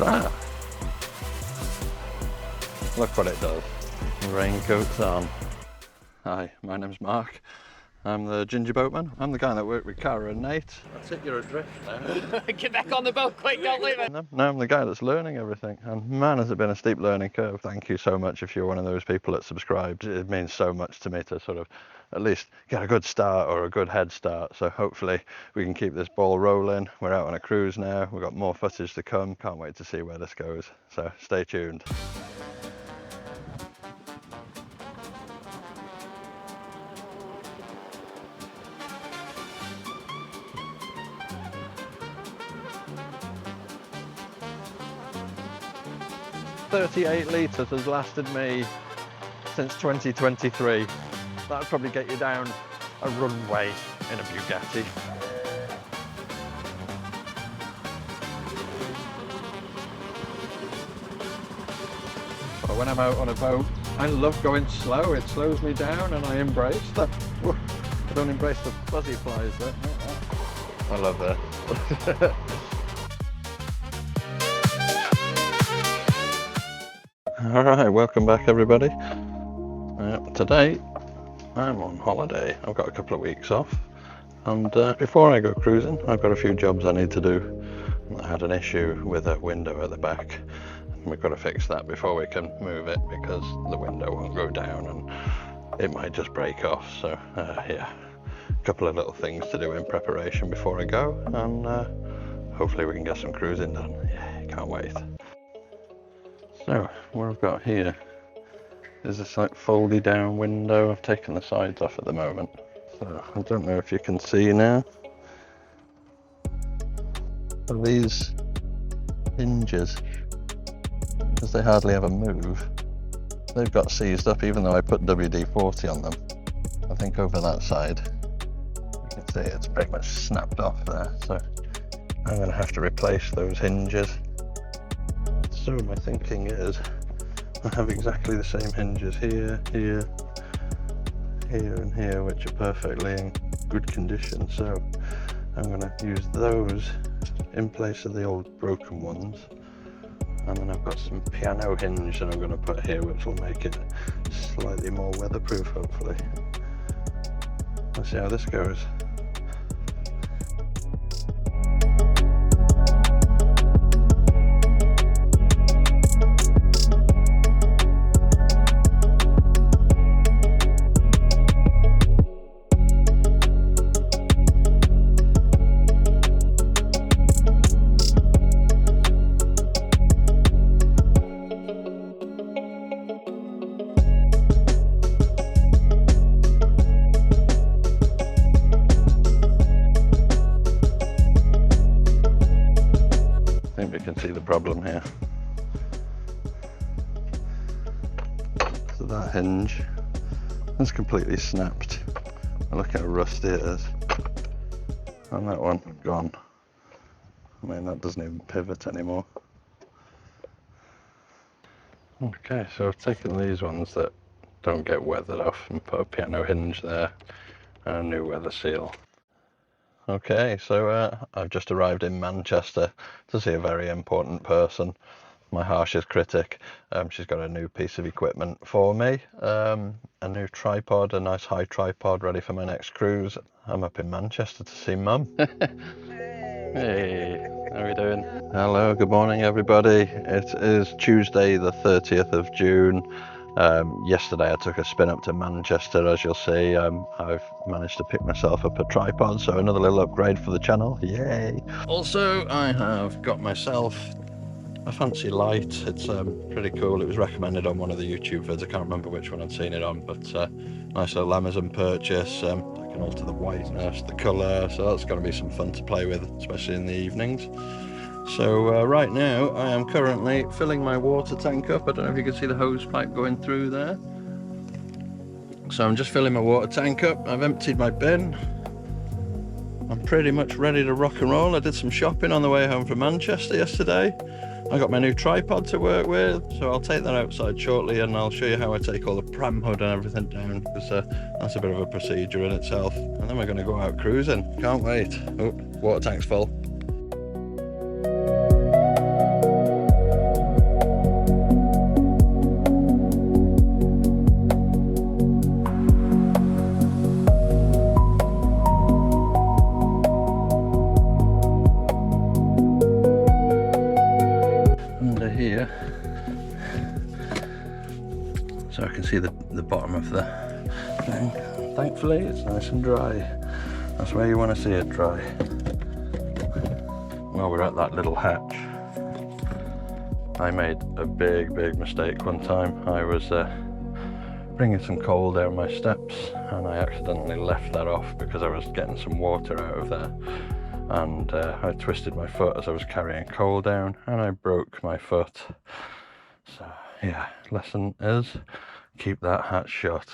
that? Look what it does. Raincoat's on. Hi, my name's Mark. I'm the ginger boatman. I'm the guy that worked with Cara and Nate. That's it, you're adrift now. Get back on the boat quick, don't leave it. No, I'm the guy that's learning everything. And man, has it been a steep learning curve. Thank you so much if you're one of those people that subscribed. It means so much to me to sort of at least get a good start or a good head start. So hopefully we can keep this ball rolling. We're out on a cruise now. We've got more footage to come. Can't wait to see where this goes. So stay tuned. $38 litres has lasted me since 2023. That'd probably get you down a runway in a Bugatti. But when I'm out on a boat, I love going slow. It slows me down and I embrace that. I don't embrace the fuzzy flies though. I love that. Alright, welcome back everybody. Today I'm on holiday. I've got a couple of weeks off and before I go cruising I've got a few jobs I need to do. I had an issue with a window at the back and we've got to fix that before we can move it because the window won't go down and it might just break off. So yeah, a couple of little things to do in preparation before I go and hopefully we can get some cruising done. Yeah, can't wait. So what I've got here is this like foldy down window. I've taken the sides off at the moment, so I don't know if you can see now. But these hinges, because they hardly ever move, they've got seized up even though I put WD-40 on them. I think over that side you can see it's pretty much snapped off there, so I'm going to have to replace those hinges. So my thinking is I have exactly the same hinges here, here, here and here, which are perfectly in good condition. So I'm going to use those in place of the old broken ones. And then I've got some piano hinge that I'm going to put here, which will make it slightly more weatherproof, hopefully. Let's see how this goes. See the problem here. So that hinge is completely snapped. Look how rusty it is. And that one gone. I mean, that doesn't even pivot anymore. Okay, so I've taken these ones that don't get weathered off and put a piano hinge there and a new weather seal. Okay, so I've just arrived in Manchester to see a very important person, my harshest critic. She's got a new piece of equipment for me, a new tripod, a nice high tripod ready for my next cruise. I'm up in Manchester to see Mum. Hey, how are we doing? Hello, good morning everybody. It is Tuesday the 30th of June. Yesterday I took a spin up to Manchester, as you'll see. I've managed to pick myself up a tripod, so another little upgrade for the channel, yay! Also, I have got myself a fancy light. It's pretty cool. It was recommended on one of the YouTube vids. I can't remember which one I'd seen it on, but nice little Amazon purchase. I can alter the whiteness, the colour, so that's going to be some fun to play with, especially in the evenings. So right now I am currently filling my water tank up. I don't know if you can see the hose pipe going through there. So I'm just filling my water tank up. I've emptied my bin. I'm pretty much ready to rock and roll. I did some shopping on the way home from Manchester yesterday. I got my new tripod to work with, so I'll take that outside shortly and I'll show you how I take all the pram hood and everything down, because that's a bit of a procedure in itself. And then we're going to go out cruising. Can't wait. Oh, water tank's full. bottom of the thing. Thankfully it's nice and dry. That's where you want to see it dry. While we're at that little hatch, I made a big mistake one time. I was bringing some coal down my steps and I accidentally left that off because I was getting some water out of there, and I twisted my foot as I was carrying coal down and I broke my foot. So yeah, lesson is keep that hatch shut.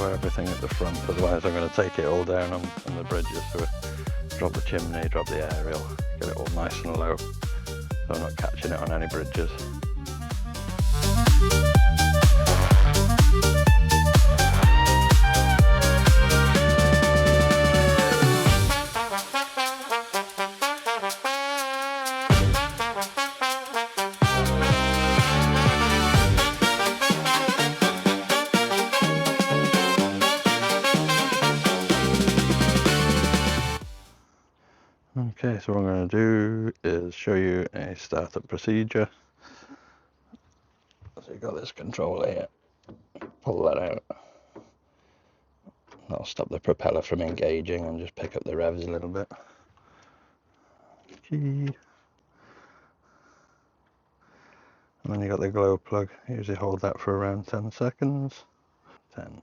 Everything at the front, otherwise I'm going to take it all down on the bridges. So drop the chimney, drop the aerial, get it all nice and low so I'm not catching it on any bridges. Okay, so what I'm going to do is show you a startup procedure. So you've got this controller here, pull that out. That'll stop the propeller from engaging and just pick up the revs a little bit. Key. And then you got the glow plug. Usually hold that for around 10 seconds. 10.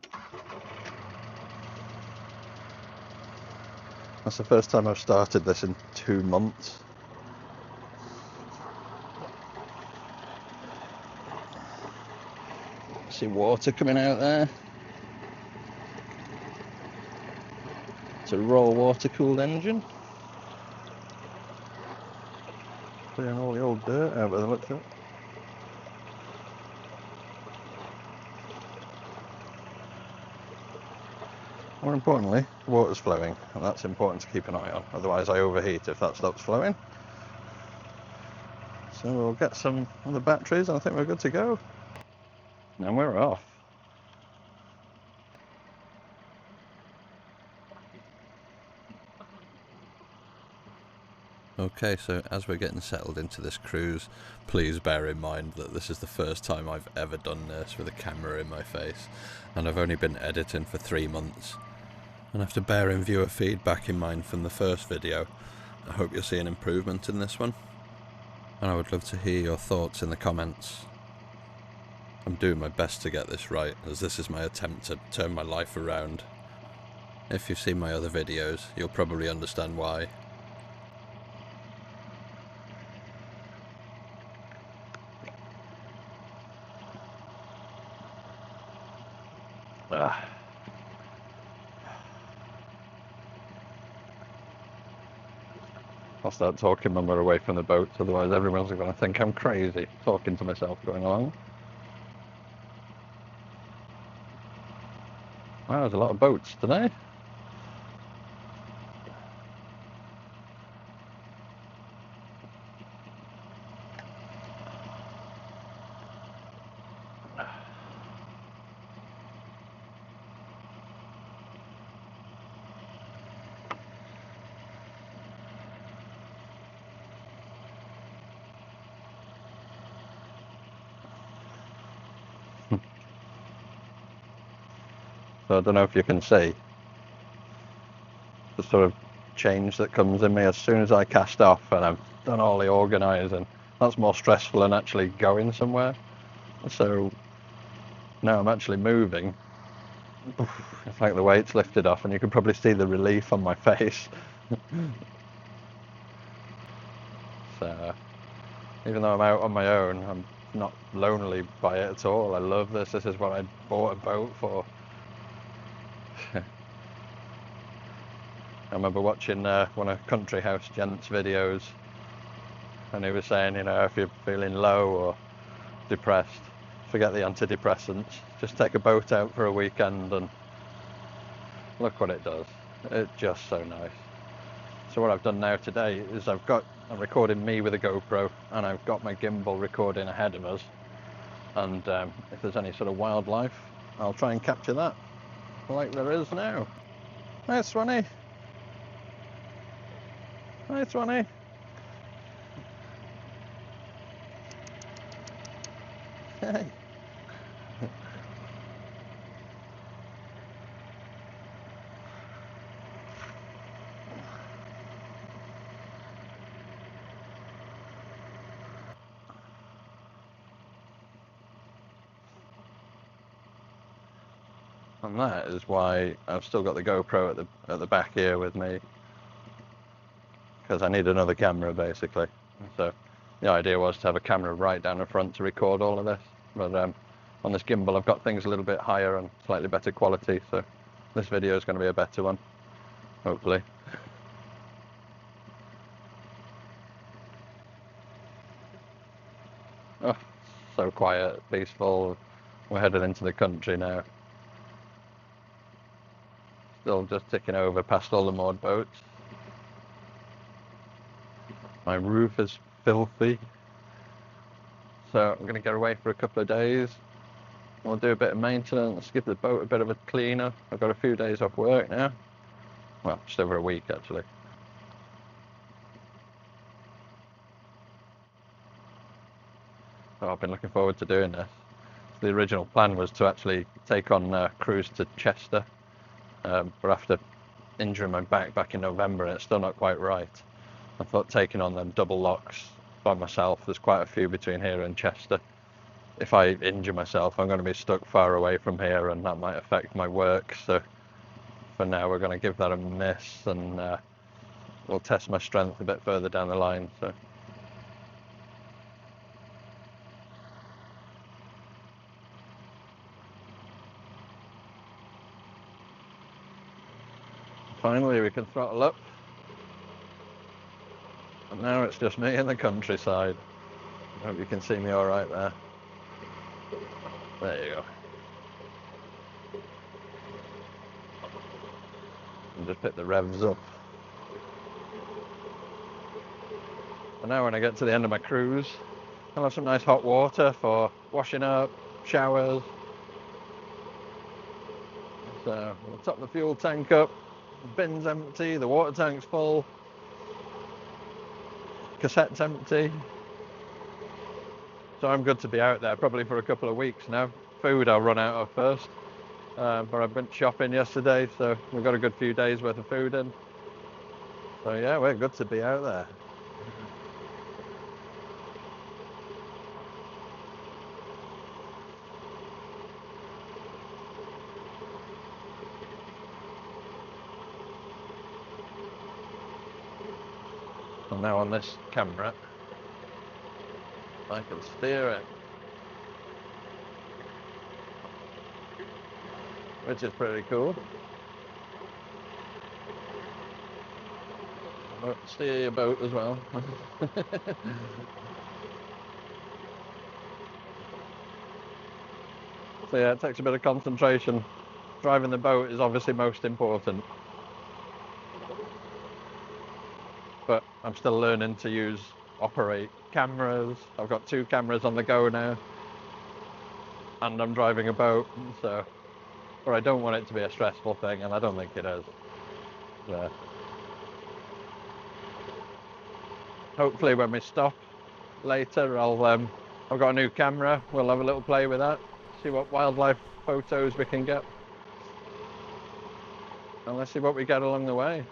That's the first time I've started this in 2 months. See water coming out there. It's a raw water cooled engine. Clearing all the old dirt out by the looks of it. More importantly, water's flowing, and that's important to keep an eye on, otherwise I overheat if that stops flowing. So we'll get some of the batteries and I think we're good to go. And we're off. Okay, so as we're getting settled into this cruise, please bear in mind that this is the first time I've ever done this with a camera in my face, and I've only been editing for 3 months. And after bearing viewer feedback in mind from the first video, I hope you'll see an improvement in this one. And I would love to hear your thoughts in the comments. I'm doing my best to get this right, as this is my attempt to turn my life around. If you've seen my other videos, you'll probably understand why. I'll start talking when we're away from the boat, otherwise everyone's going to think I'm crazy talking to myself going along. Wow, there's a lot of boats today. So I don't know if you can see the sort of change that comes in me as soon as I cast off and I've done all the organising. That's more stressful than actually going somewhere. So now I'm actually moving It's like the weight's lifted off, and you can probably see the relief on my face. So, even though I'm out on my own, I'm not lonely by it at all. I love this. This is what I bought a boat for. I remember watching one of Country House Gent's videos, and he was saying, you know, if you're feeling low or depressed, forget the antidepressants. Just take a boat out for a weekend, and look what it does. It's just so nice. So what I've done now today is I'm recording me with a GoPro, and I've got my gimbal recording ahead of us. And if there's any sort of wildlife, I'll try and capture that, like there is now. Hi, Swanee. Hi, Swanee. Hey. And that is why I've still got the GoPro at the back here with me, because I need another camera basically. So the idea was to have a camera right down the front to record all of this, but on this gimbal I've got things a little bit higher and slightly better quality, so this video is going to be a better one, hopefully. Oh, so quiet, peaceful. We're headed into the country now. Still just ticking over past all the moored boats. My roof is filthy, so I'm going to get away for a couple of days. We'll do a bit of maintenance, give the boat a bit of a cleaner. I've got a few days off work now. Well, just over a week actually. So I've been looking forward to doing this. The original plan was to actually take on a cruise to Chester, but after injuring my back in November, and it's still not quite right. I thought taking on them double locks by myself, there's quite a few between here and Chester. If I injure myself, I'm going to be stuck far away from here, and that might affect my work. So for now, we're going to give that a miss, and we'll test my strength a bit further down the line. So finally, we can throttle up. And now it's just me in the countryside. I hope you can see me all right there. There you go. And just pick the revs up. And now when I get to the end of my cruise, I'll have some nice hot water for washing up, showers. So we'll top the fuel tank up, the bin's empty, the water tank's full, cassette's empty. So I'm good to be out there probably for a couple of weeks now. Food I'll run out of first, but I went shopping yesterday, so we've got a good few days worth of food in. So yeah, we're good to be out there. And now on this camera, I can steer it, which is pretty cool. Steer your boat as well. So yeah, it takes a bit of concentration. Driving the boat is obviously most important, but I'm still learning to operate cameras. I've got 2 cameras on the go now, and I'm driving a boat, so but I don't want it to be a stressful thing, and I don't think it is. So hopefully when we stop later, I've got a new camera. We'll have a little play with that, see what wildlife photos we can get, and let's see what we get along the way.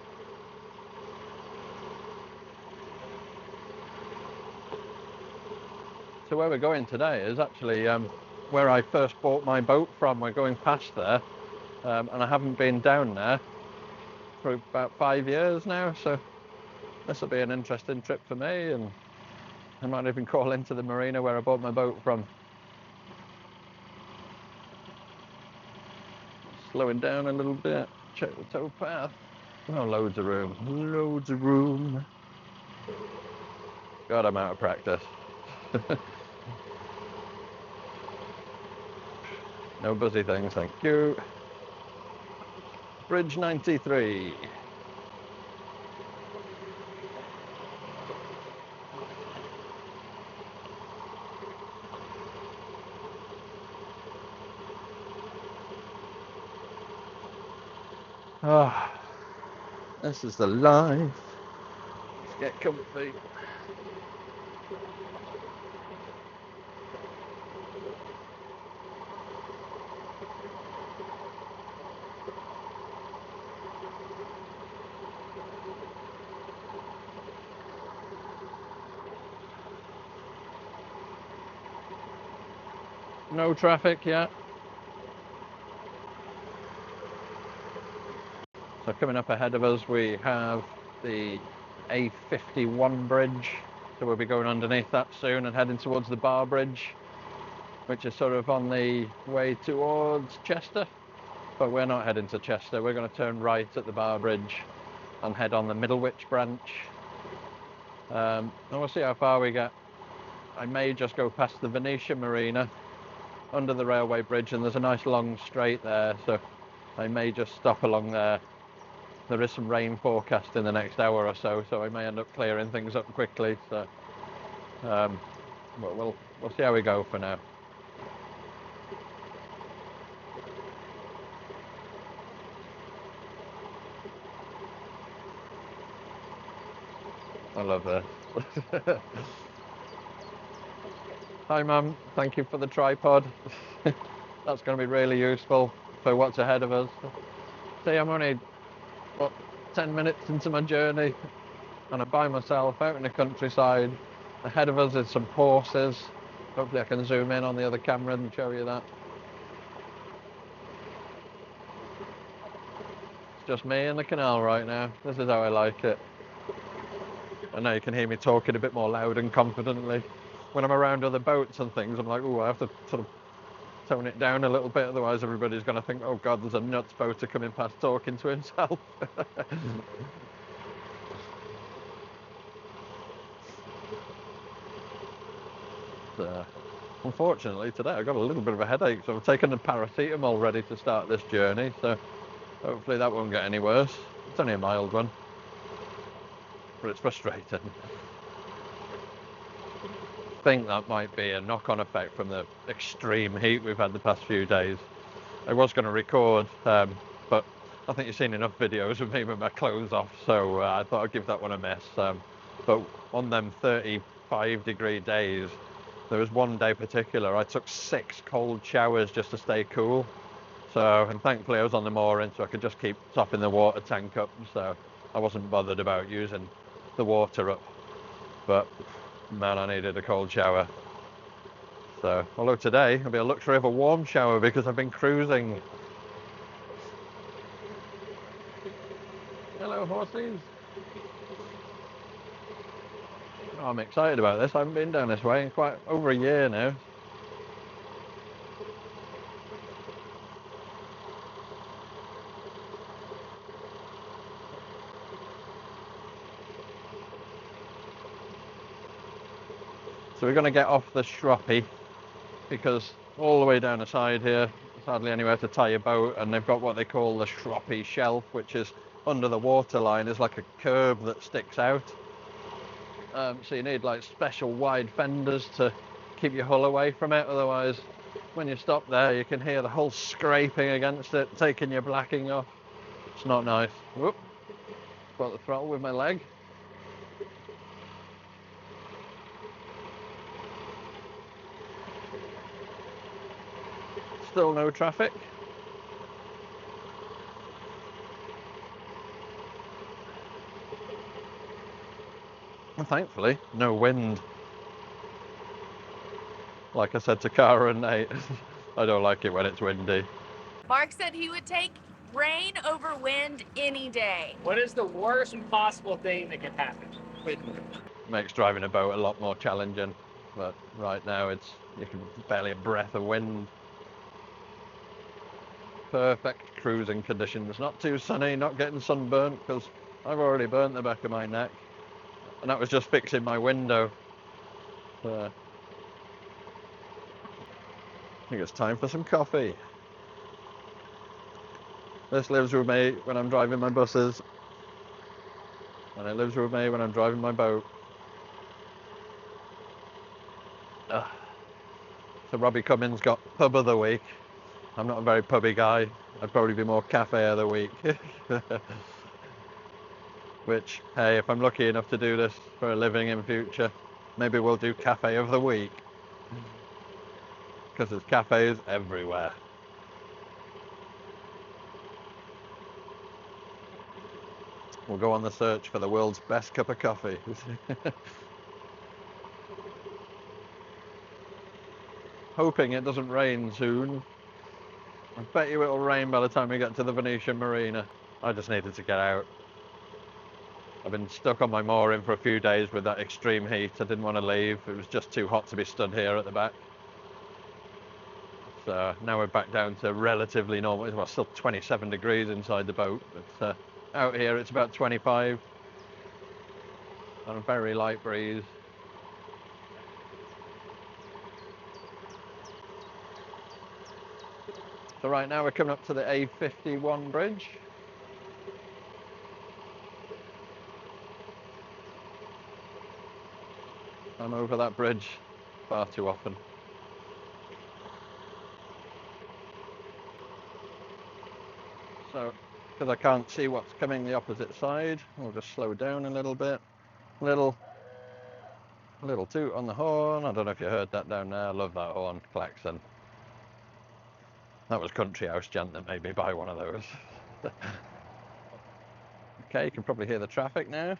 So where we're going today is actually where I first bought my boat from. We're going past there, and I haven't been down there for about 5 years now, so this will be an interesting trip for me, and I might even call into the marina where I bought my boat from. Slowing down a little bit, check the towpath. Oh, loads of room, loads of room. God, I'm out of practice. No buzzy things, thank you. Bridge 93. Ah, this is the life. Let's get comfy. No traffic yet. So coming up ahead of us, we have the A51 bridge. So we'll be going underneath that soon and heading towards the Bar Bridge, which is sort of on the way towards Chester. But we're not heading to Chester. We're going to turn right at the Bar Bridge and head on the Middlewich branch. And we'll see how far we get. I may just go past the Venetian Marina under the railway bridge, and there's a nice long straight there, so I may just stop along there. There is some rain forecast in the next hour or so, so I may end up clearing things up quickly. So, but we'll see how we go for now. I love this. Hi, Mum. Thank you for the tripod. That's going to be really useful for what's ahead of us. See, I'm only, what, 10 minutes into my journey, and I'm by myself out in the countryside. Ahead of us is some horses. Hopefully I can zoom in on the other camera and show you that. It's just me and the canal right now. This is how I like it. I know you can hear me talking a bit more loud and confidently. When I'm around other boats and things, I'm like, oh, I have to sort of tone it down a little bit, otherwise everybody's going to think, oh God, there's a nuts boater coming past talking to himself. Unfortunately today I got a little bit of a headache, so I've taken the paracetamol ready to start this journey, so hopefully that won't get any worse. It's only a mild one, but it's frustrating. I think that might be a knock-on effect from the extreme heat we've had the past few days. I was going to record, but I think you've seen enough videos of me with my clothes off, so I thought I'd give that one a miss. But on them 35-degree days, there was one day particular, I took 6 cold showers just to stay cool. So, and thankfully I was on the mooring, so I could just keep topping the water tank up, so I wasn't bothered about using the water up. But man, I needed a cold shower. So, although today it'll be a luxury of a warm shower because I've been cruising. Hello, horses. Oh, I'm excited about this. I haven't been down this way in quite over a year now. So we're going to get off the Shroppy because all the way down the side here, there's hardly anywhere to tie your boat, and they've got what they call the Shroppy shelf, which is under the waterline. Is like a curb that sticks out. So you need like special wide fenders to keep your hull away from it. Otherwise, when you stop there, you can hear the hull scraping against it, taking your blacking off. It's not nice. Whoop. Got the throttle with my leg. Still no traffic. And thankfully, no wind. Like I said to Cara and Nate, I don't like it when it's windy. Mark said he would take rain over wind any day. What is the worst possible thing that could happen? Wind makes driving a boat a lot more challenging, but right now you can barely a breath of wind. Perfect cruising conditions. Not too sunny, not getting sunburnt, because I've already burnt the back of my neck, and that was just fixing my window. I think it's time for some coffee. This lives with me when I'm driving my buses, and it lives with me when I'm driving my boat. So Robbie Cummins got pub of the week. I'm not a very pubby guy. I'd probably be more cafe of the week. Which, hey, if I'm lucky enough to do this for a living in future, maybe we'll do cafe of the week. Because there's cafes everywhere. We'll go on the search for the world's best cup of coffee. Hoping it doesn't rain soon. I bet you it'll rain by the time we get to the Venetian Marina. I just needed to get out. I've been stuck on my mooring for a few days with that extreme heat. I didn't want to leave. It was just too hot to be stood here at the back. So now we're back down to relatively normal. Well, still 27 degrees inside the boat, but out here it's about 25 on a very light breeze. So right now we're coming up to the A51 bridge. I'm over that bridge far too often. So, because I can't see what's coming the opposite side, we'll just slow down a little bit. Little toot on the horn. I don't know if you heard that down there. I love that horn klaxon. That was Country House gent that made me buy one of those. Okay, you can probably hear the traffic now.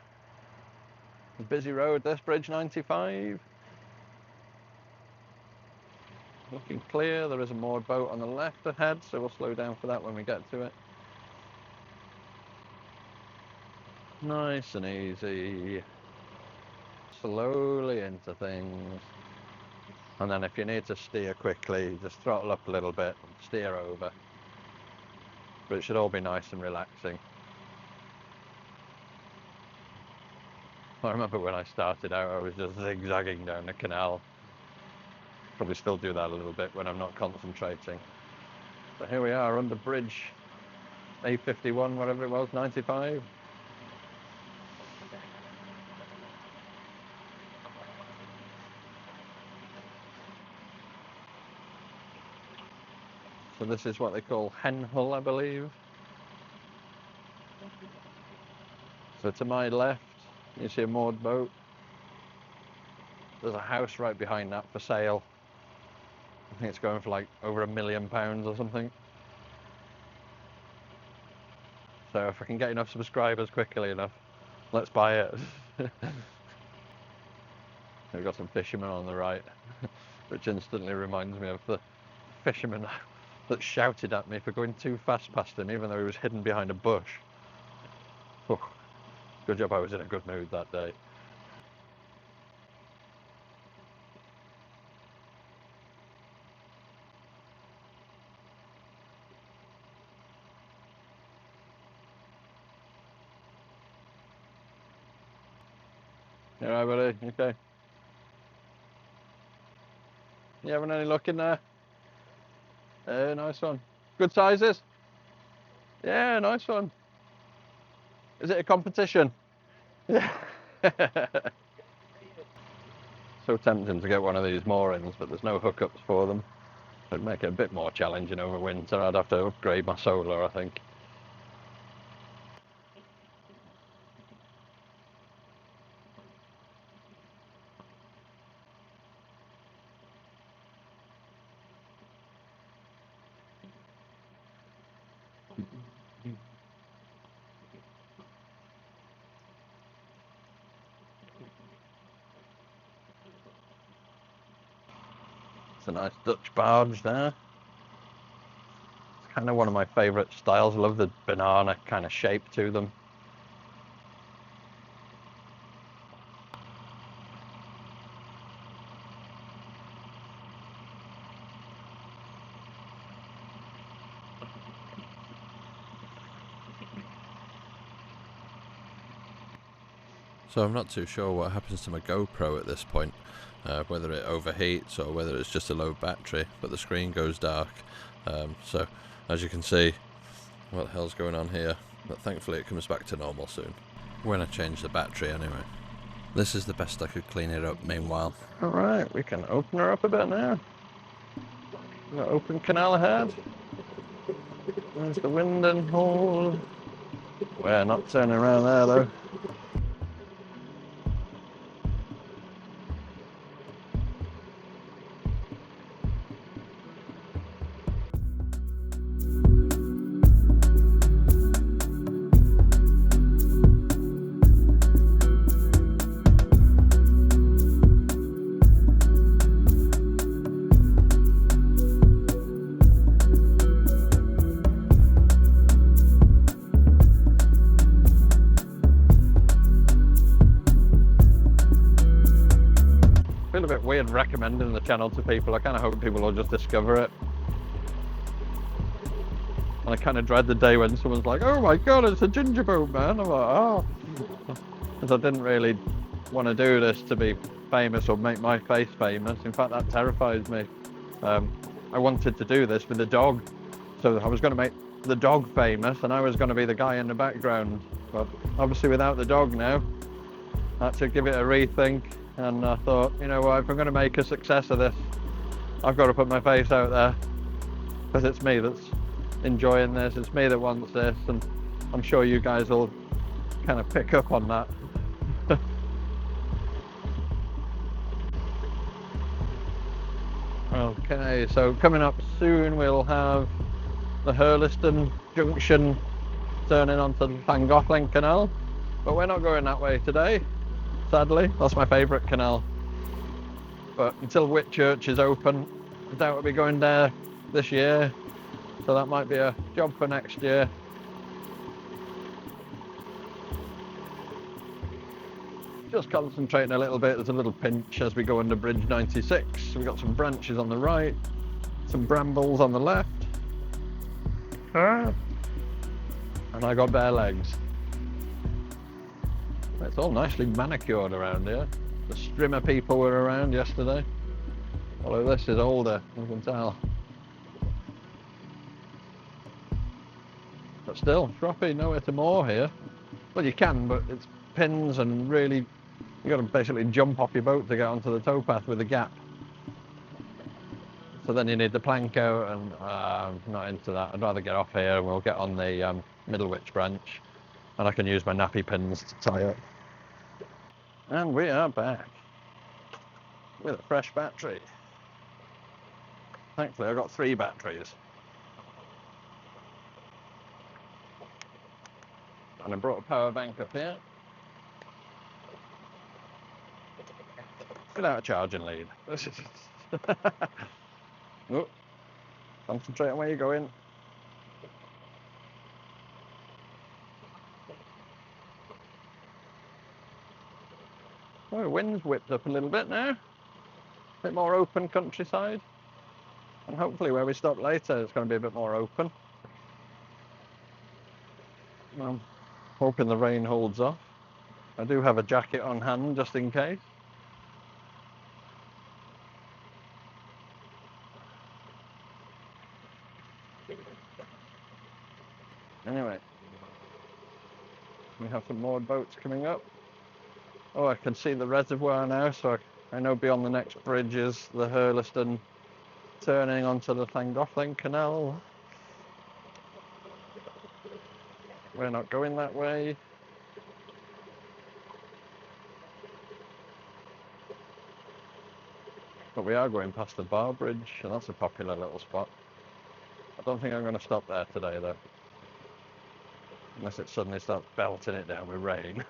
Busy road, this bridge 95. Looking clear. There is a moored boat on the left ahead, so we'll slow down for that when we get to it. Nice and easy. Slowly into things. And then if you need to steer quickly, just throttle up a little bit and steer over. But it should all be nice and relaxing. I remember when I started out, I was just zigzagging down the canal. Probably still do that a little bit when I'm not concentrating. But here we are under bridge A51, whatever it was, 95. So this is what they call Hen Hull, I believe. So to my left, you see a moored boat. There's a house right behind that for sale. I think it's going for like over £1 million or something. So if I can get enough subscribers quickly enough, let's buy it. We've got some fishermen on the right, which instantly reminds me of the fisherman that shouted at me for going too fast past him, even though he was hidden behind a bush. Oh, good job I was in a good mood that day. You alright, buddy? Okay. You having any luck in there? Nice one. Good sizes? Yeah, nice one. Is it a competition? Yeah. So tempting to get one of these moorings, but there's no hookups for them. It'd make it a bit more challenging over winter. I'd have to upgrade my solar, I think. It's a nice Dutch barge there. kind of one of my favorite styles. I love the banana kind of shape to them. So I'm not too sure what happens to my GoPro at this point, whether it overheats or whether it's just a low battery, but the screen goes dark. So as you can see, what the hell's going on here? But thankfully it comes back to normal soon, when I change the battery anyway. This is the best I could clean it up meanwhile. Alright, we can open her up a bit now. Got open canal ahead. There's the winding hole. We're not turning around there though. I feel a bit weird recommending the channel to people. I kind of hope people will just discover it. And I kind of dread the day when someone's like, oh my god, it's a ginger boat, man. I'm like, oh. Because I didn't really want to do this to be famous or make my face famous. In fact, that terrifies me. I wanted to do this with the dog. So I was going to make the dog famous and I was going to be the guy in the background. But obviously without the dog now, I had to give it a rethink. And I thought, you know what, if I'm going to make a success of this, I've got to put my face out there. Because it's me that's enjoying this, it's me that wants this, and I'm sure you guys will kind of pick up on that. Okay, so coming up soon we'll have the Hurliston Junction turning onto the Llangollen Canal, but we're not going that way today. Sadly, that's my favourite canal. But until Whitchurch is open, I doubt we'll be going there this year. So that might be a job for next year. Just concentrating a little bit. There's a little pinch as we go under Bridge 96. We've got some branches on the right, some brambles on the left. And I got bare legs. It's all nicely manicured around here. The strimmer people were around yesterday. Although this is older, you can tell. But still, Shroppy, nowhere to moor here. Well, you can, but it's pins and really, you got to basically jump off your boat to get onto the towpath with a gap. So then you need the plank out, and I'm not into that. I'd rather get off here and we'll get on the middlewich branch, and I can use my nappy pins to tie up. And we are back with a fresh battery. Thankfully, I've got 3 batteries. And I brought a power bank up here. Without a charging lead. Oh, concentrate on where you're going. Oh, the wind's whipped up a little bit now. A bit more open countryside. And hopefully where we stop later, it's going to be a bit more open. I'm hoping the rain holds off. I do have a jacket on hand just in case. Anyway, we have some more boats coming up. Oh, I can see the reservoir now, so I know beyond the next bridge is the Hurliston turning onto the Llangollen Canal. We're not going that way. But we are going past the Bar Bridge, and that's a popular little spot. I don't think I'm going to stop there today, though. Unless it suddenly starts belting it down with rain.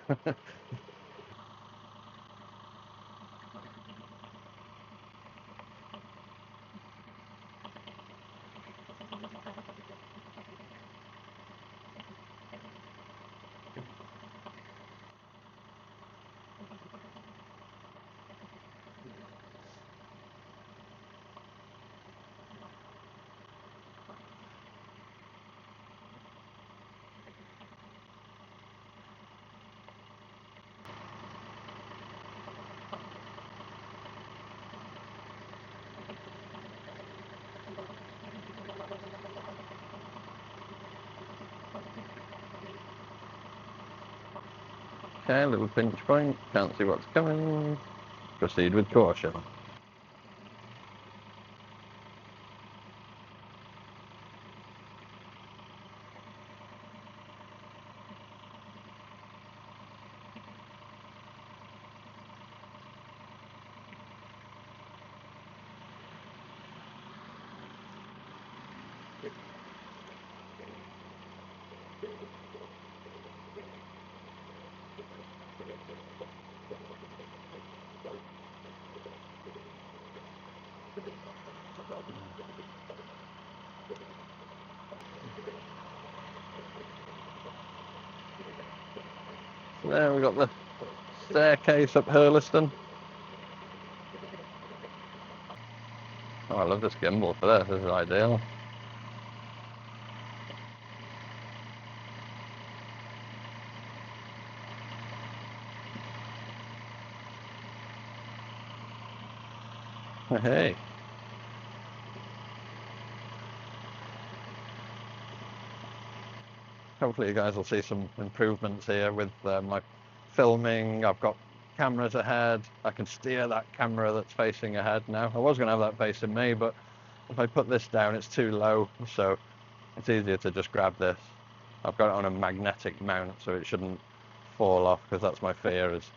Okay, little pinch point, can't see what's coming. Proceed with caution. So there we've got the staircase up Hurliston. Oh, I love this gimbal for this is ideal. Hey. Hopefully you guys will see some improvements here with my filming. I've got cameras ahead. I can steer that camera that's facing ahead now. I was going to have that facing me, but if I put this down, it's too low, so it's easier to just grab this. I've got it on a magnetic mount, so it shouldn't fall off, because that's my fear, is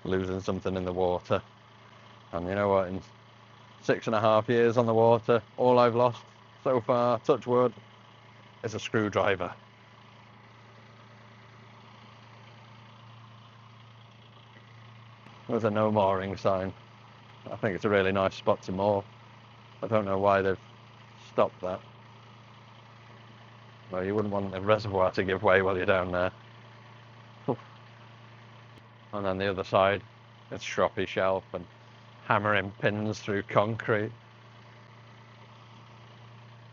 losing something in the water. And you know what, in 6.5 years on the water, all I've lost so far, touch wood, is a screwdriver. There's a no mooring sign. I think it's a really nice spot to moor. I don't know why they've stopped that. Well, you wouldn't want the reservoir to give way while you're down there. And then the other side, it's shroppy shelf and hammering pins through concrete.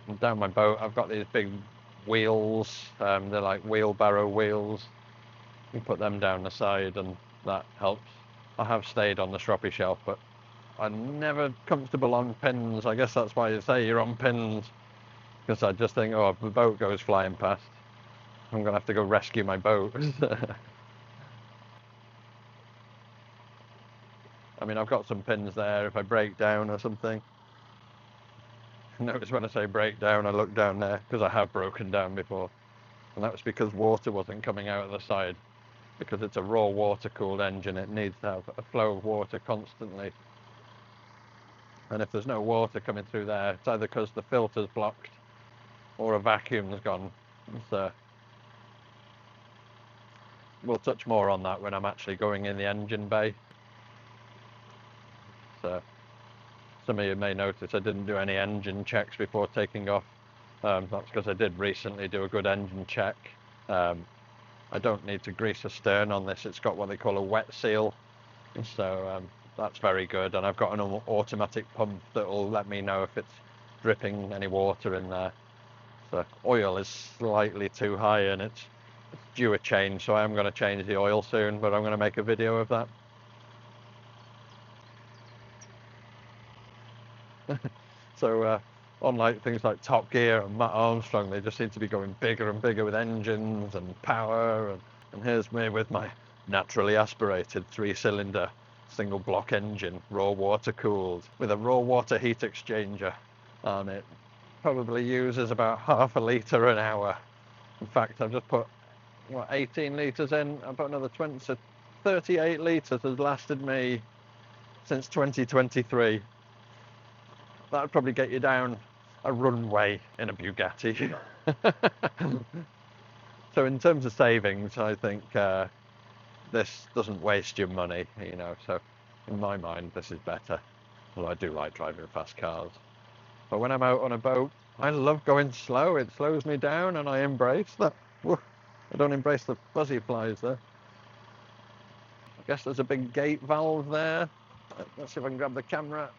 And down my boat, I've got these big wheels. They're like wheelbarrow wheels. You put them down the side and that helps. I have stayed on the shroppy shelf, but I'm never comfortable on pins. I guess that's why you say you're on pins. Because I just think, oh, if the boat goes flying past, I'm going to have to go rescue my boat. I mean, I've got some pins there if I break down or something. Notice when I say break down, I look down there, because I have broken down before. And that was because water wasn't coming out of the side. Because it's a raw water-cooled engine, it needs to have a flow of water constantly. And if there's no water coming through there, it's either because the filter's blocked or a vacuum's gone. So we'll touch more on that when I'm actually going in the engine bay. So some of you may notice I didn't do any engine checks before taking off. That's because I did recently do a good engine check. I don't need to grease a stern on this. It's got what they call a wet seal. So that's very good. And I've got an automatic pump that will let me know if it's dripping any water in there. So oil is slightly too high and it's due a change. So I am going to change the oil soon, but I'm going to make a video of that. So unlike things like Top Gear and Matt Armstrong, they just seem to be going bigger and bigger with engines and power. And here's me with my naturally aspirated 3-cylinder single block engine, raw water cooled, with a raw water heat exchanger. And it probably uses about half a litre an hour. In fact, I've just put, what, 18 litres in. I put another 20, so 38 litres has lasted me since 2023. That would probably get you down a runway in a Bugatti. So in terms of savings, I think this doesn't waste your money, you know, so in my mind this is better. Although I do like driving fast cars. But when I'm out on a boat, I love going slow. It slows me down and I embrace that. I don't embrace the fuzzy flies there. I guess there's a big gate valve there. Let's see if I can grab the camera.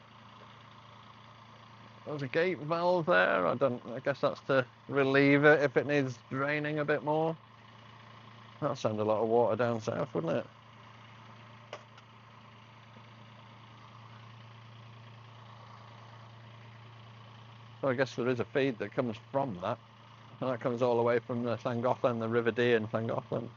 There's a gate valve there. I guess that's to relieve it if it needs draining a bit more. That'll send a lot of water down south, wouldn't it? So I guess there is a feed that comes from that. And that comes all the way from the Llangollen, the River Dee in Llangollen.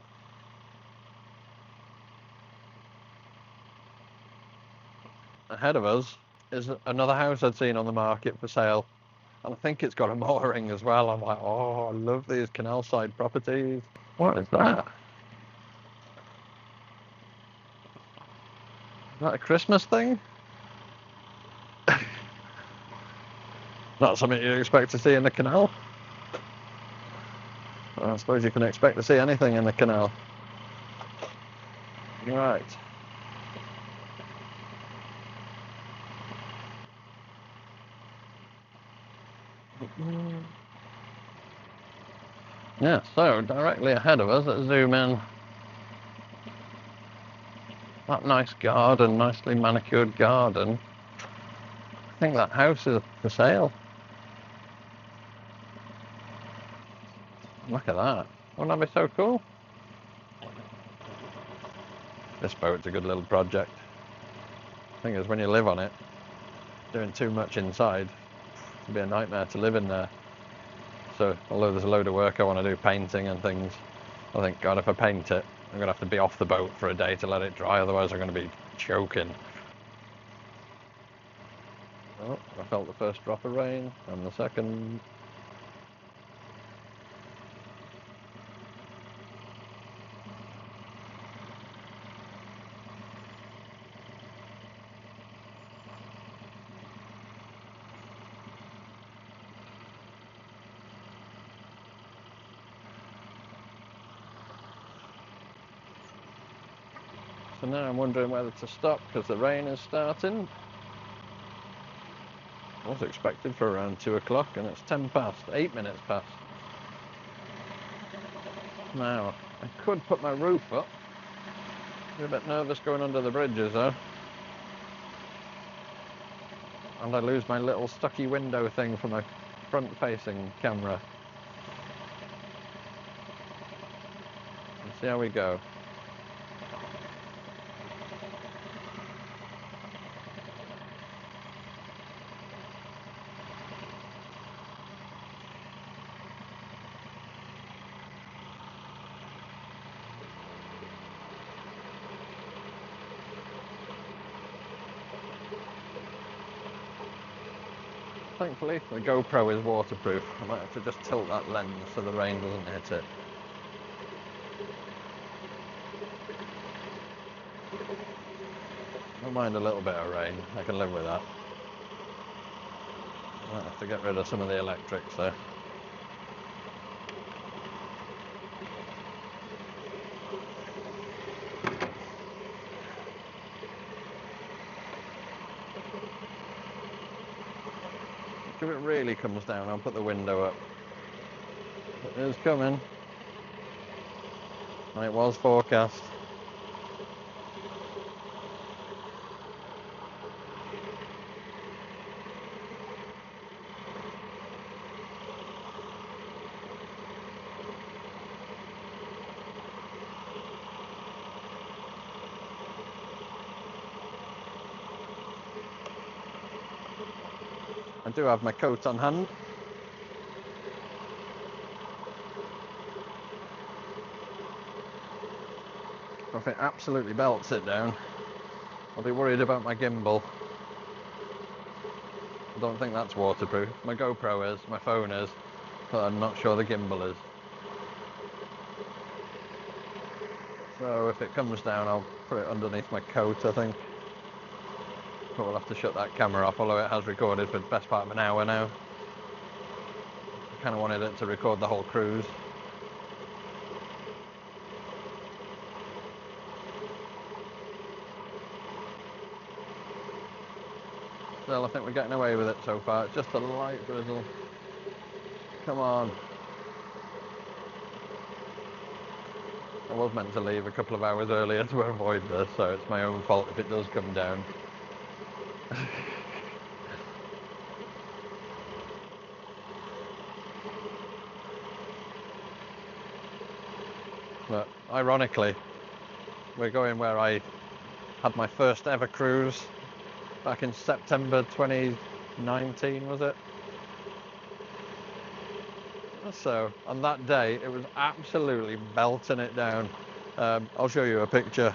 ahead of us is another house I'd seen on the market for sale. And I think it's got a mooring as well. I'm like, oh, I love these canal side properties. What is that? Is that a Christmas thing? Not something you'd expect to see in the canal. Well, I suppose you can expect to see anything in the canal. Right. Yeah, so directly ahead of us, let's zoom in. That nice garden, nicely manicured garden. I think that house is for sale. Look at that. Wouldn't that be so cool? This boat's a good little project. The thing is, when you live on it, doing too much inside, it'd be a nightmare to live in there. So, although there's a load of work I want to do, painting and things, I think, God, if I paint it, I'm going to have to be off the boat for a day to let it dry, otherwise I'm going to be choking. Oh, I felt the first drop of rain, and the second. So now I'm wondering whether to stop because the rain is starting. I was expected for around 2 o'clock and it's 10 past, 8 minutes past. Now, I could put my roof up. I'm a bit nervous going under the bridges though. And I lose my little stucky window thing for my front-facing camera. Let's see how we go. Thankfully, the GoPro is waterproof. I might have to just tilt that lens so the rain doesn't hit it. I don't mind a little bit of rain, I can live with that. I might have to get rid of some of the electrics though. If it really comes down, I'll put the window up. It is coming. And it was forecast. I do have my coat on hand. If it absolutely belts it down, I'll be worried about my gimbal. I don't think that's waterproof. My GoPro is, my phone is, but I'm not sure the gimbal is. So if it comes down, I'll put it underneath my coat, I think. But we'll have to shut that camera off, although it has recorded for the best part of an hour now. I kind of wanted it to record the whole cruise. Still, I think we're getting away with it so far. It's just a light drizzle. Come on. I was meant to leave a couple of hours earlier to avoid this, so it's my own fault if it does come down. But ironically, we're going where I had my first ever cruise back in September 2019, was it? So on that day, it was absolutely belting it down. I'll show you a picture.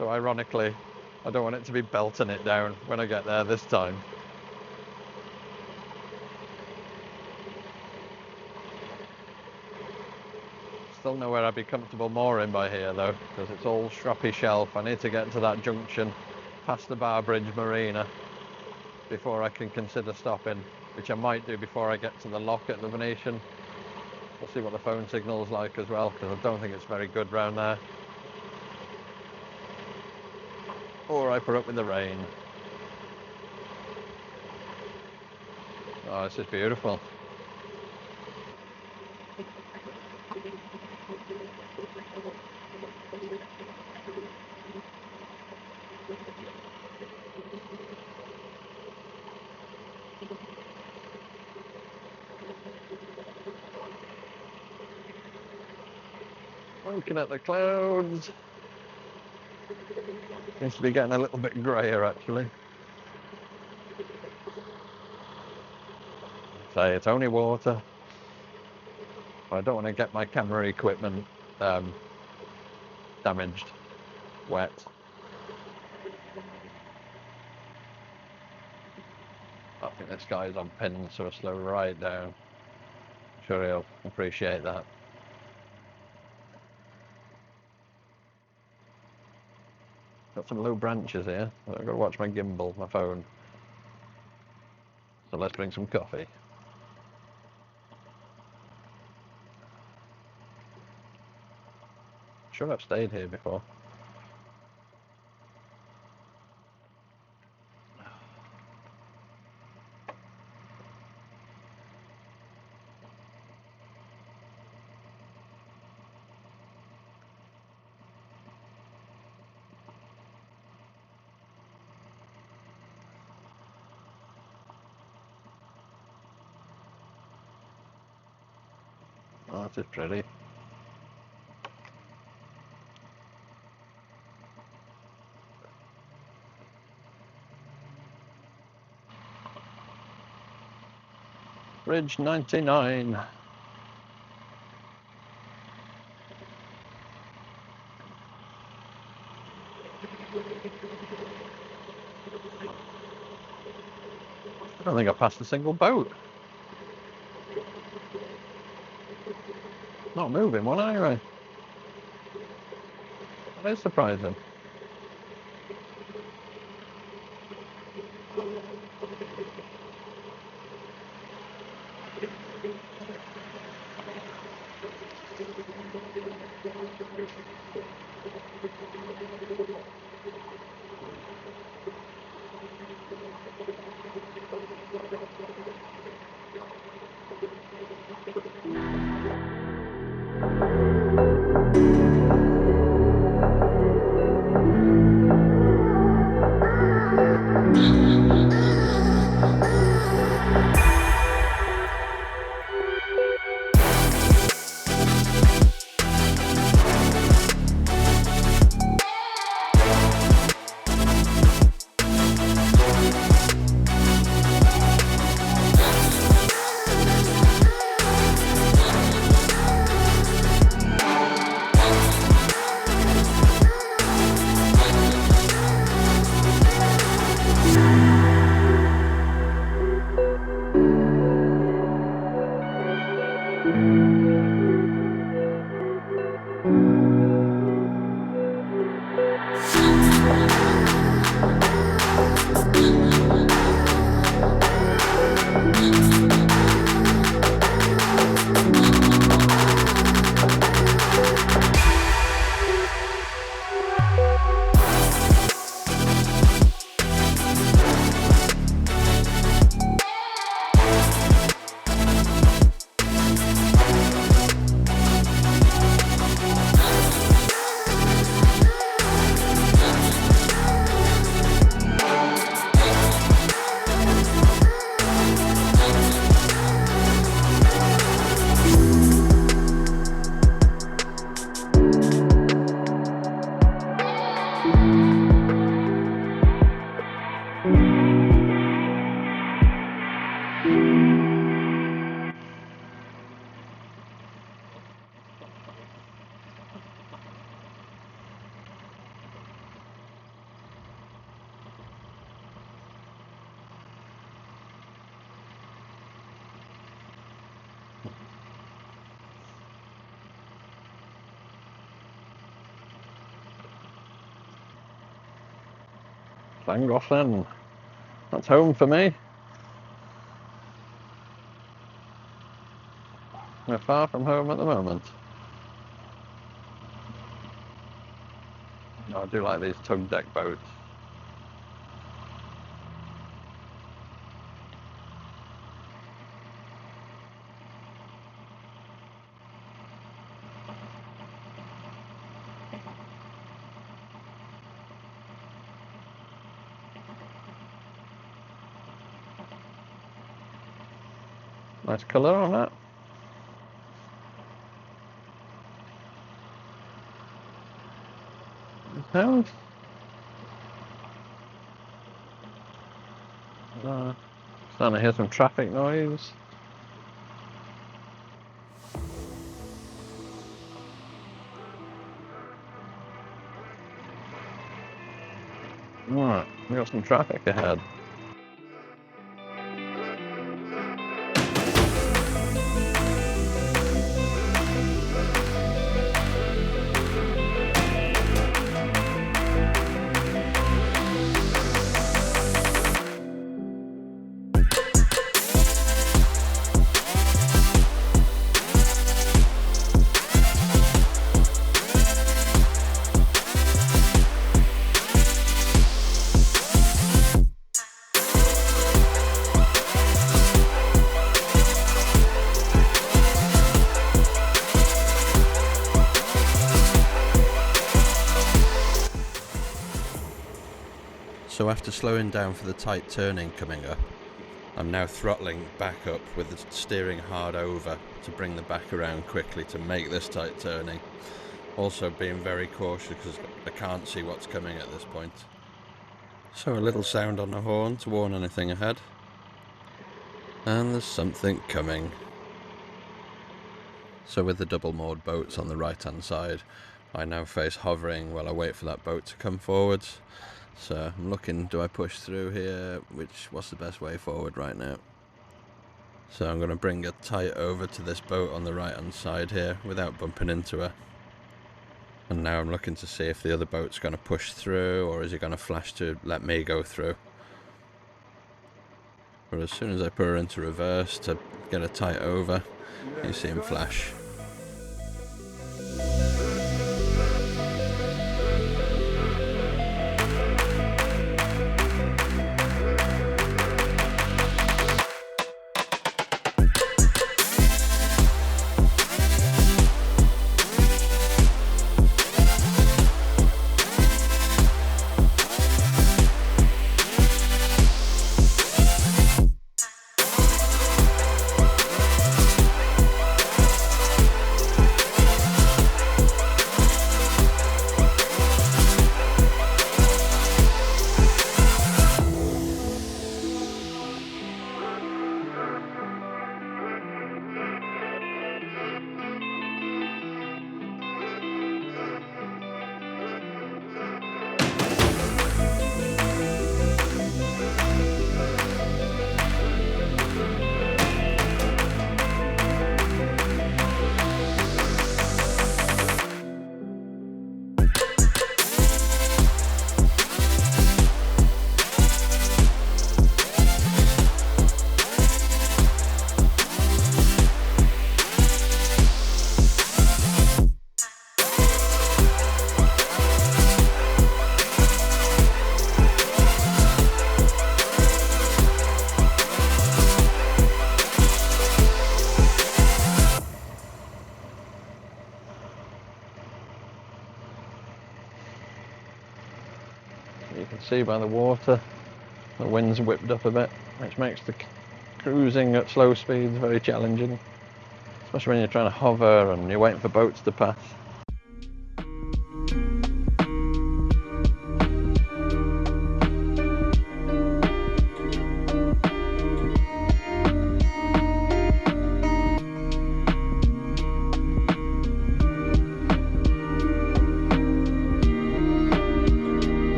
So ironically, I don't want it to be belting it down when I get there this time. Still know where I'd be comfortable mooring by here though, because it's all strappy shelf. I need to get to that junction past the Bar Bridge Marina before I can consider stopping, which I might do before I get to the lock at the Venetian. We'll see what the phone signal's like as well, because I don't think it's very good round there. Or I put up with the rain. Oh, this is beautiful. Looking at the clouds. Seems to be getting a little bit grayer actually. Say it's only water. I don't want to get my camera equipment damaged, wet. I think this guy's on pins, so I slow right down. I'm sure he'll appreciate that. Got some low branches here. I've got to watch my gimbal, my phone. So let's bring some coffee. Sure, I've stayed here before. Oh, this is pretty. Bridge 99. I don't think I passed a single boat. Not moving one anyway. That is surprising. Llangollen. That's home for me. We're far from home at the moment. Oh, I do like these tug deck boats. Nice colour on that. Sounds. Starting to hear some traffic noise. Right, we got some traffic ahead. So after slowing down for the tight turning coming up, I'm now throttling back up with the steering hard over to bring the back around quickly to make this tight turning. Also being very cautious because I can't see what's coming at this point. So a little sound on the horn to warn anything ahead. And there's something coming. So with the double moored boats on the right hand side, I now face hovering while I wait for that boat to come forwards. So I'm looking, do I push through here? What's the best way forward right now? So I'm going to bring it tight over to this boat on the right hand side here without bumping into her. And now I'm looking to see if the other boat's going to push through, or is he going to flash to let me go through. But as soon as I put her into reverse to get her tight over, you see him flash. You can see by the water, the wind's whipped up a bit, which makes the cruising at slow speeds very challenging, especially when you're trying to hover and you're waiting for boats to pass.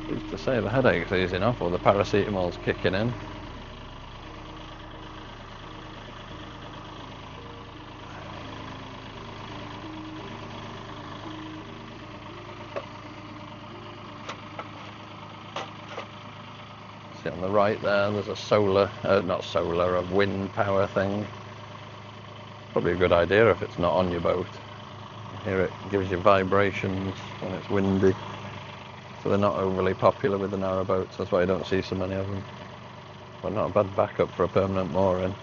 Used to say the headache's easing off or the paracetamol's kicking in. See on the right there's a solar, not solar, a wind power thing. Probably a good idea if it's not on your boat. Here it gives you vibrations when it's windy. So they're not overly popular with the narrowboats, that's why you don't see so many of them. But not a bad backup for a permanent mooring.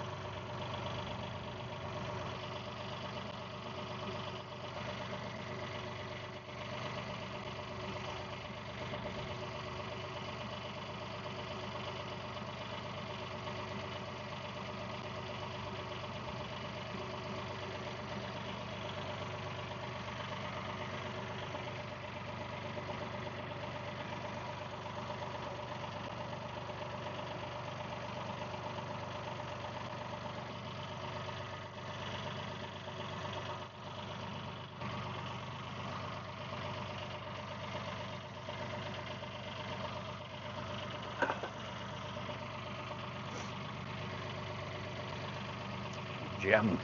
Jam.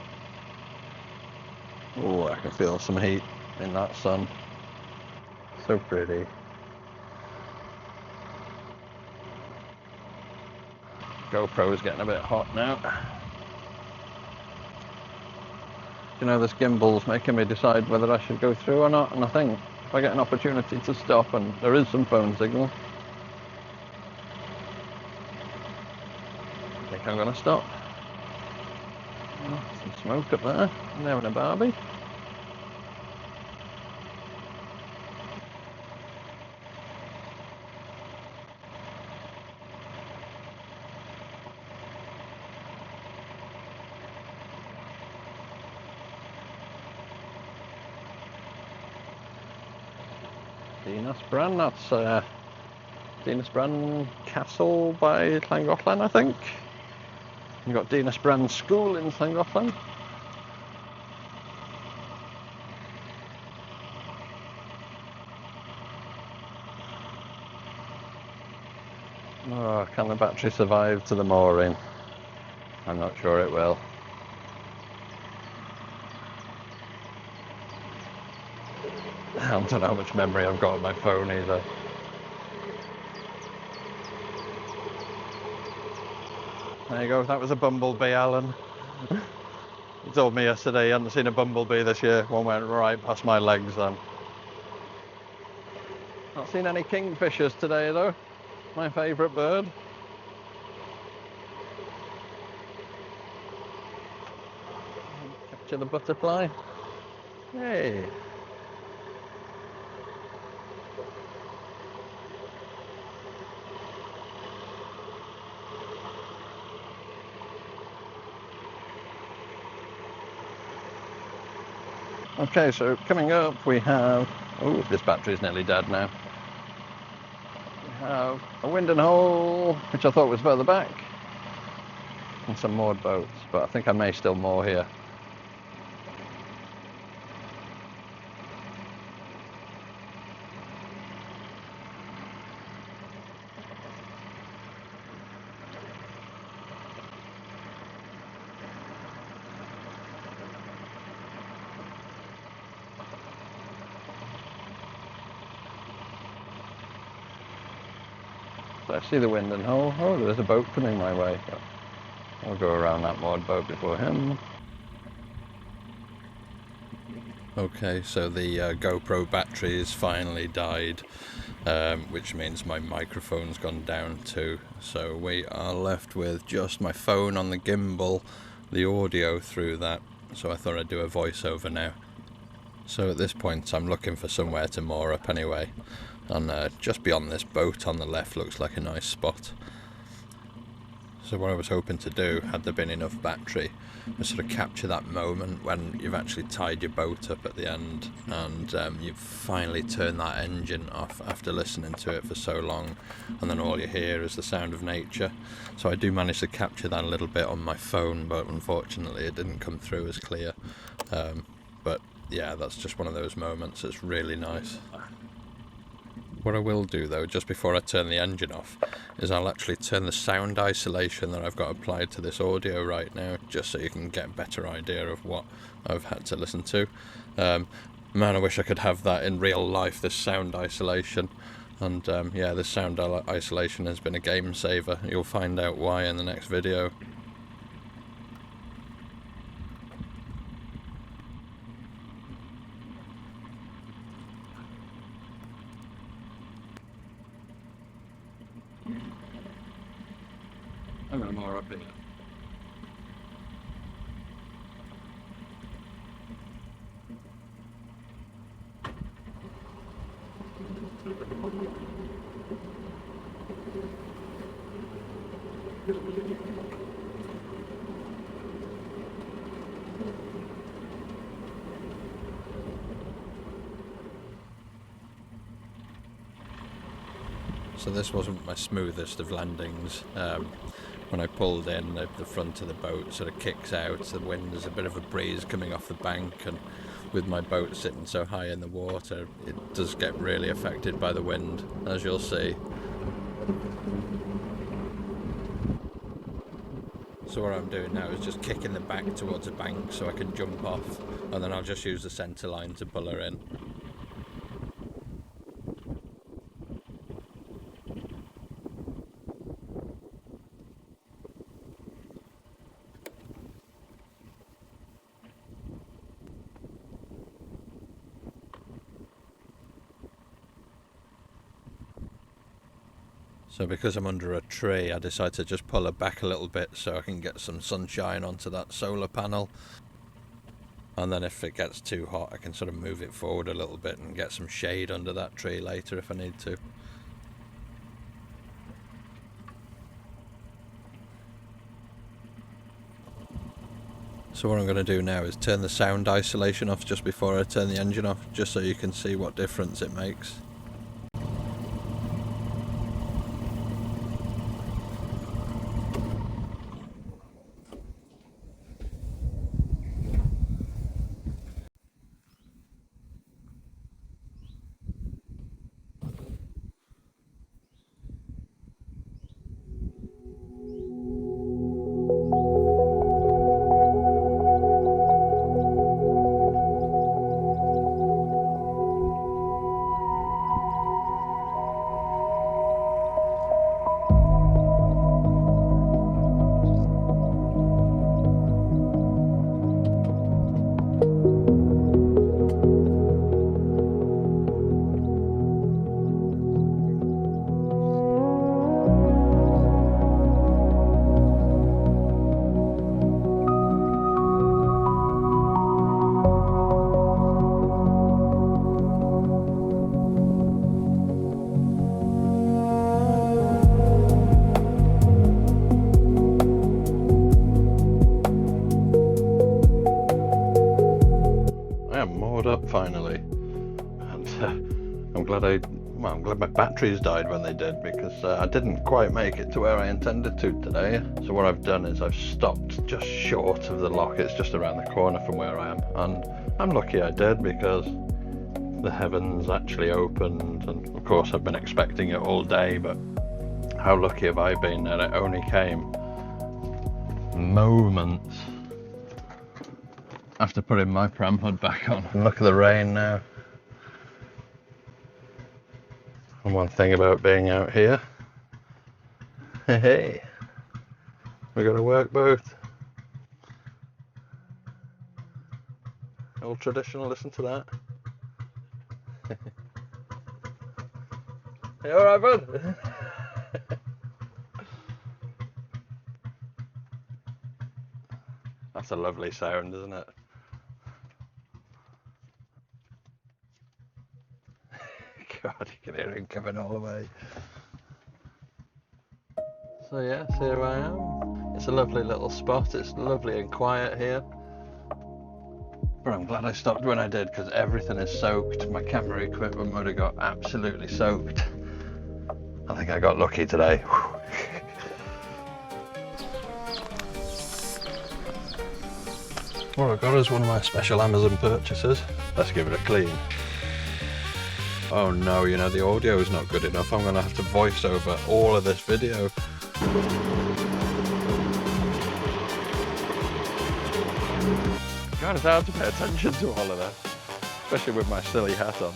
Oh, I can feel some heat in that sun. So pretty. GoPro's getting a bit hot now. You know, this gimbal's making me decide whether I should go through or not, and I think if I get an opportunity to stop and there is some phone signal, I think I'm going to stop. Oh, some smoke up there, and they're having a barbie. Dinasbran, that's Dinasbran Castle by Llangollen, I think. You've got Dinasbran School in Llangollen. Oh, can the battery survive to the mooring? I'm not sure it will. I don't know how much memory I've got on my phone either. There you go, that was a bumblebee, Alan. He told me yesterday he hadn't seen a bumblebee this year. One went right past my legs then. Not seen any kingfishers today though. My favourite bird. Capture the butterfly. Hey. Okay, so coming up we have, oh, this battery's nearly dead now. We have a wind and hole, which I thought was further back, and some moored boats, but I think I may still moor here. So I see the wind and hole. Oh, there's a boat coming my way. But I'll go around that moored boat before him. Okay, so the GoPro battery has finally died, which means my microphone's gone down too. So we are left with just my phone on the gimbal, the audio through that. So I thought I'd do a voiceover now. So at this point I'm looking for somewhere to moor up anyway. And just beyond this boat on the left looks like a nice spot. So what I was hoping to do, had there been enough battery, was sort of capture that moment when you've actually tied your boat up at the end and you've finally turned that engine off after listening to it for so long, and then all you hear is the sound of nature. So I do manage to capture that a little bit on my phone, but unfortunately it didn't come through as clear. But yeah, that's just one of those moments. It's really nice. What I will do though, just before I turn the engine off, is I'll actually turn the sound isolation that I've got applied to this audio right now, just so you can get a better idea of what I've had to listen to. Man, I wish I could have that in real life, this sound isolation. And yeah, this sound isolation has been a game saver. You'll find out why in the next video. I'm going more up here. So this wasn't my smoothest of landings. When I pulled in, the front of the boat sort of kicks out, the wind, there's a bit of a breeze coming off the bank, and with my boat sitting so high in the water, it does get really affected by the wind, as you'll see. So what I'm doing now is just kicking the back towards a bank so I can jump off, and then I'll just use the centre line to pull her in. So because I'm under a tree, I decided to just pull her back a little bit so I can get some sunshine onto that solar panel. And then if it gets too hot, I can sort of move it forward a little bit and get some shade under that tree later if I need to. So what I'm going to do now is turn the sound isolation off just before I turn the engine off, just so you can see what difference it makes. Up finally, and I'm glad my batteries died when they did, because I didn't quite make it to where I intended to today. So what I've done is I've stopped just short of the lock. It's just around the corner from where I am, and I'm lucky I did, because the heavens actually opened, and of course I've been expecting it all day, but how lucky have I been that it only came moments after putting my pram hood back on. And look at the rain now. And one thing about being out here, hey, we got a work boat. Old traditional, listen to that. You alright, bud? That's a lovely sound, isn't it? God, you can hear him coming all the way. So yes, here I am. It's a lovely little spot. It's lovely and quiet here. But I'm glad I stopped when I did, because everything is soaked. My camera equipment would have got absolutely soaked. I think I got lucky today. What I've got is one of my special Amazon purchases. Let's give it a clean. Oh no, you know, the audio is not good enough. I'm gonna have to voice over all of this video. God, it's hard to pay attention to all of this, especially with my silly hat on.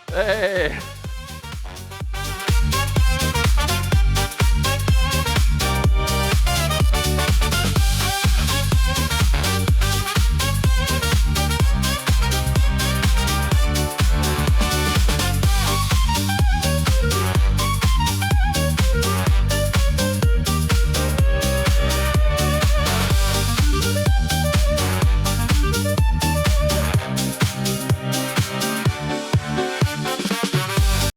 Hey!